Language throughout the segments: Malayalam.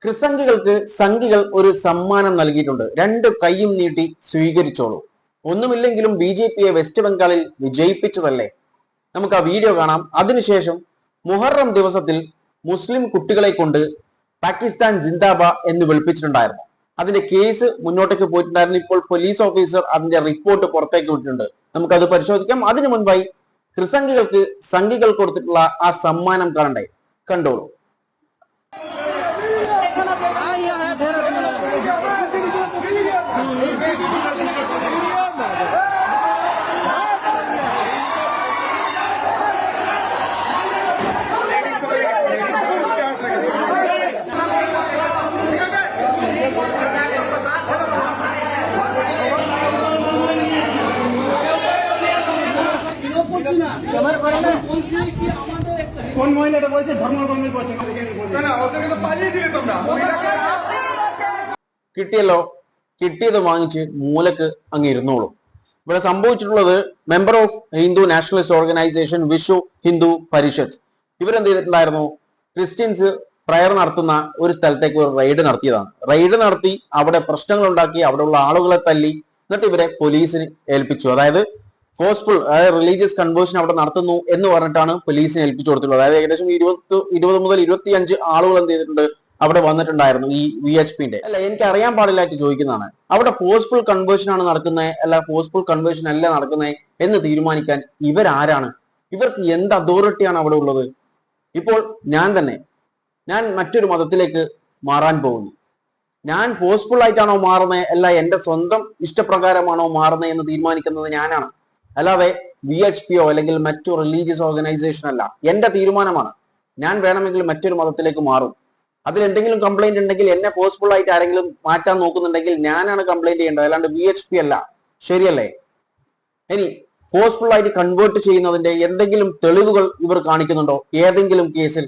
ക്രിസംഖികൾക്ക് സംഘികൾ ഒരു സമ്മാനം നൽകിയിട്ടുണ്ട്. രണ്ട് കൈയും നീട്ടി സ്വീകരിച്ചോളൂ. ഒന്നുമില്ലെങ്കിലും BJPയെ വെസ്റ്റ് ബംഗാളിൽ വിജയിപ്പിച്ചതല്ലേ. നമുക്ക് ആ വീഡിയോ കാണാം. അതിനുശേഷം മുഹറം ദിവസത്തിൽ മുസ്ലിം കുട്ടികളെ കൊണ്ട് പാകിസ്ഥാൻ ജിന്ദാബ എന്ന് വിളിപ്പിച്ചിട്ടുണ്ടായിരുന്നു. അതിന്റെ കേസ് മുന്നോട്ടേക്ക് പോയിട്ടുണ്ടായിരുന്നു. ഇപ്പോൾ പോലീസ് ഓഫീസർ അതിന്റെ റിപ്പോർട്ട് പുറത്തേക്ക് വിട്ടിട്ടുണ്ട്. നമുക്കത് പരിശോധിക്കാം. അതിനു മുൻപായി ക്രിസംഖികൾക്ക് സംഘികൾ കൊടുത്തിട്ടുള്ള ആ സമ്മാനം കാണണ്ടേ, കണ്ടോളൂ. কোন মহিলাটা বলছে ধর্মবন্ধন করছে കിട്ടിയല്ലോ, കിട്ടിയത് വാങ്ങിച്ച് മൂലക്ക് അങ്ങ് ഇരുന്നോളൂ. ഇവിടെ സംഭവിച്ചിട്ടുള്ളത് member of Hindu nationalist organisation Vishwa Hindu Parishad ഇവരെന്ത് ചെയ്തിട്ടുണ്ടായിരുന്നു, ക്രിസ്ത്യൻസ് പ്രയർ നടത്തുന്ന ഒരു സ്ഥലത്തേക്ക് ഒരു റെയ്ഡ് നടത്തിയതാണ്. റെയ്ഡ് നടത്തി അവിടെ പ്രശ്നങ്ങൾ ഉണ്ടാക്കി, അവിടെയുള്ള ആളുകളെ തല്ലി, എന്നിട്ട് ഇവരെ പോലീസിന് ഏൽപ്പിച്ചു. അതായത് ഫോഴ്സ്ഫുൾ, അതായത് റിലീജിയസ് കൺവേർഷൻ അവിടെ നടത്തുന്നു എന്ന് പറഞ്ഞിട്ടാണ് പോലീസിനെ ഏൽപ്പിച്ചു കൊടുത്തിട്ടുള്ളത്. അതായത് ഏകദേശം 20 മുതൽ 25 ആളുകൾ എന്ത് ചെയ്തിട്ടുണ്ട്, അവിടെ വന്നിട്ടുണ്ടായിരുന്നു ഈ VHPന്റെ. അല്ല, എനിക്ക് അറിയാൻ പാടില്ലായിട്ട് ചോദിക്കുന്നതാണ്, അവിടെ ഫോഴ്സ്ഫുൾ കൺവേർഷൻ ആണ് നടക്കുന്നത് അല്ല ഫോഴ്സ്ഫുൾ കൺവേർഷൻ അല്ല നടക്കുന്നത് എന്ന് തീരുമാനിക്കാൻ ഇവരാരാണ്? ഇവർക്ക് എന്ത് അതോറിറ്റിയാണ് അവിടെ ഉള്ളത്? ഇപ്പോൾ ഞാൻ മറ്റൊരു മതത്തിലേക്ക് മാറാൻ പോകുന്നു. ഞാൻ ഫോഴ്സ്ഫുൾ ആയിട്ടാണോ മാറുന്നത് അല്ല എന്റെ സ്വന്തം ഇഷ്ടപ്രകാരമാണോ മാറുന്നത് എന്ന് തീരുമാനിക്കുന്നത് ഞാനാണ്, അല്ലാതെ VHPയോ അല്ലെങ്കിൽ മറ്റു റിലീജിയസ് ഓർഗനൈസേഷൻ അല്ല. എന്റെ തീരുമാനമാണ്. ഞാൻ വേണമെങ്കിൽ മറ്റൊരു മതത്തിലേക്ക് മാറും. അതിൽ എന്തെങ്കിലും കംപ്ലൈന്റ് ഉണ്ടെങ്കിൽ, എന്നെ ഫോഴ്സ്ഫുൾ ആയിട്ട് ആരെങ്കിലും മാറ്റാൻ നോക്കുന്നുണ്ടെങ്കിൽ ഞാനാണ് കംപ്ലൈന്റ് ചെയ്യേണ്ടത്, അല്ലാണ്ട് VHP അല്ല. ശരിയല്ലേ? ഇനി ഫോഴ്സ്ഫുൾ ആയിട്ട് കൺവേർട്ട് ചെയ്യുന്നതിന്റെ എന്തെങ്കിലും തെളിവുകൾ ഇവർ കാണിക്കുന്നുണ്ടോ ഏതെങ്കിലും കേസിൽ?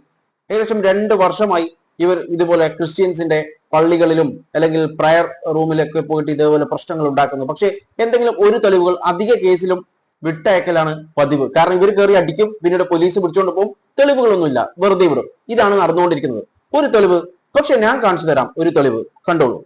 ഏകദേശം 2 വർഷമായി ഇവർ ഇതുപോലെ ക്രിസ്ത്യൻസിന്റെ പള്ളികളിലും അല്ലെങ്കിൽ പ്രയർ റൂമിലൊക്കെ പോയിട്ട് ഇതേപോലെ പ്രശ്നങ്ങൾ ഉണ്ടാക്കുന്നു. പക്ഷെ എന്തെങ്കിലും ഒരു തെളിവുകൾ, അധിക കേസിലും വിട്ടയക്കലാണ് പതിവ്. കാരണം ഇവർ കയറി അടിക്കും, പിന്നീട് പോലീസ് പിടിച്ചുകൊണ്ട് പോകും, തെളിവുകളൊന്നുമില്ല, വെറുതെ വിടും. ഇതാണ് നടന്നുകൊണ്ടിരിക്കുന്നത്. ഒരു തെളിവ് പക്ഷെ ഞാൻ കാണിച്ചു തരാം, ഒരു തെളിവ് കണ്ടോളൂ.